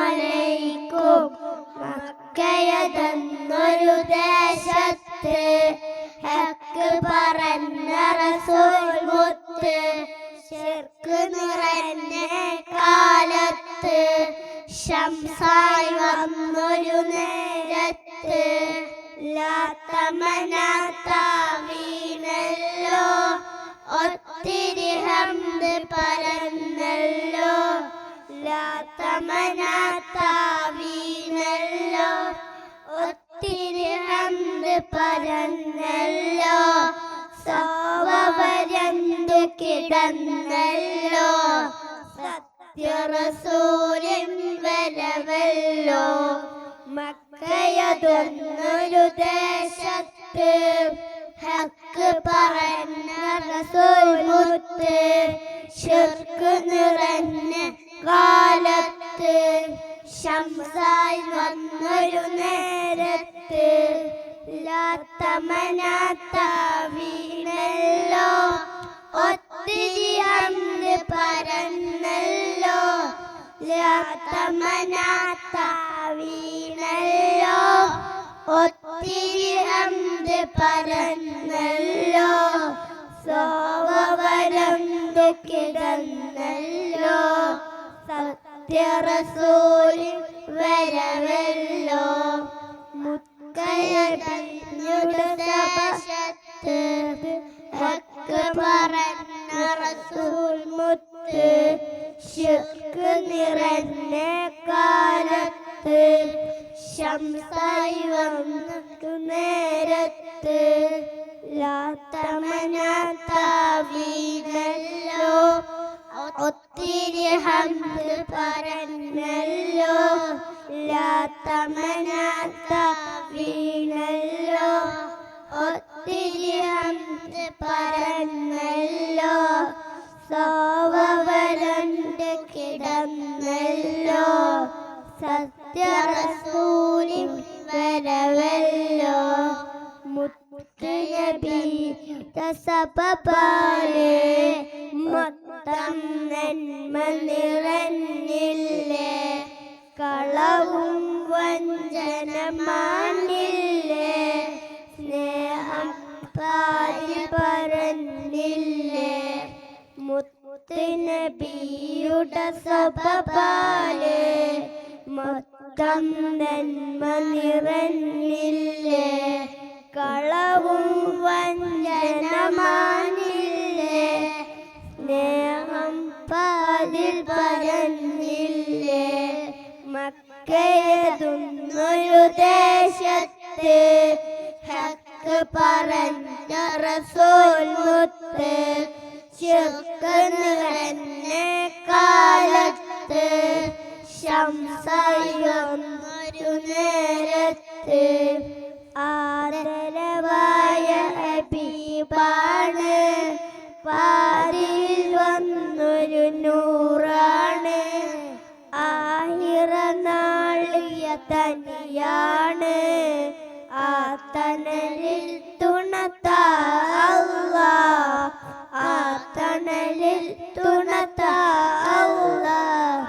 അലൈക്കും. മക്കയതെന്നൊരു ദേശത്ത് ഹക്ക് പറഞ്ഞ റസൂൽ മുത്ത്, ശിർക്ക് നിറഞ്ഞ കാലത്ത് ശംസായി വന്നൊരു നേരത്ത് ലാത്ത മനാത്ത വീണല്ലോ, ഒത്തിരി ഹംദ് പരന്നല്ലോ. ലാത്ത മനാത്ത വീണല്ലോ, ഒത്തിരി ഹംദ് പരന്നല്ലോ. സോവരന്തു കിടന്നല്ലോ, സത്യറസൂലിൻ വരവല്ലോ. മക്കയതൊന്നൊരു ദേശത്ത് ഹക്ക് പറഞ്ഞ റസൂൽ മുത്ത്, ശിർക്ക് നിറഞ്ഞ കാലത്ത് ശംസായി വന്നൊരു നേരത്ത് ലാത്ത മനാത്ത വീണല്ലോ, ഒത്തിരി ഹംദ് പരന്നല്ലോ. ലാത്ത മനാത്ത വീണല്ലോ, ഒത്തിരി ഹംദ് പരന്നല്ലോ. സോവരന്തു കിടന്നല്ലോ, സത്യറസൂലിൻ വരവല്ലോ. മുക്കയടഞ്ഞുടെ സപശത്ത് ഹക്ക് പറഞ്ഞ റസൂൽ മുത്ത്, ശിർക്ക് നിറഞ്ഞ കാലത്ത് ശംസായി വന്നൊരു നേരത്ത് ലാത്ത മനാത്ത വീണല്ലോ, ഒത്തിരി ഹംദ് പരന്നല്ലോ. ലാത്ത മനാത്ത വീണല്ലോ, ഒത്തിരി ഹംദ് പരന്നല്ലോ. സോവരന്ത് കിടന്നല്ലോ, സത്യറസൂലിൻ വരവല്ലോ. മുത്തുനബിയുടെ സബബാലെ മൊത്തം നന്മ നിറഞ്ഞില്ലേ, കളവും വഞ്ചനമാണില്ലേ, സ്നേഹം പാതി പരന്നില്ലേ. മുത്തുനബിയുടെ സബബാലെ മൊത്തം നന്മ നിറഞ്ഞില്ലേ, കളവും വഞ്ചനമാണില്ലേ, സ്നേഹം പാതിൽ പരന്നില്ലേ. മക്കയതൊന്നൊരു ദേശത്ത് ഹക്ക് പറഞ്ഞ റസൂൽ മുത്ത്, ശിർക്ക് നിറഞ്ഞ കാലത്ത് ശംസായി വന്നൊരു നേരത്ത് ആദരവായ ഹബീബാണ്, പാരിൽ വന്നൊരു നൂറാണ്. ആഹിറ നാളിയ തനിയാണ്, ആ തണലിൽ തുണത്ത അല്ലാഹ്, ആ തണലിൽ തുണത്ത അല്ലാഹ്.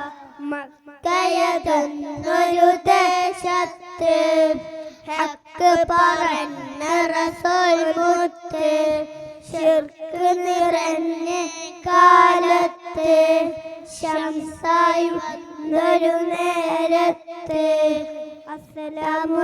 മക്കയതൊന്നൊരു ദേശത്ത് ഹക്ക് പറഞ്ഞ റസൂൽ മുത്ത്, ശിർക്ക് നിറഞ്ഞ കാലത്ത് ശംസായി വന്നൊരു നേരത്ത്. അസ്സലാമു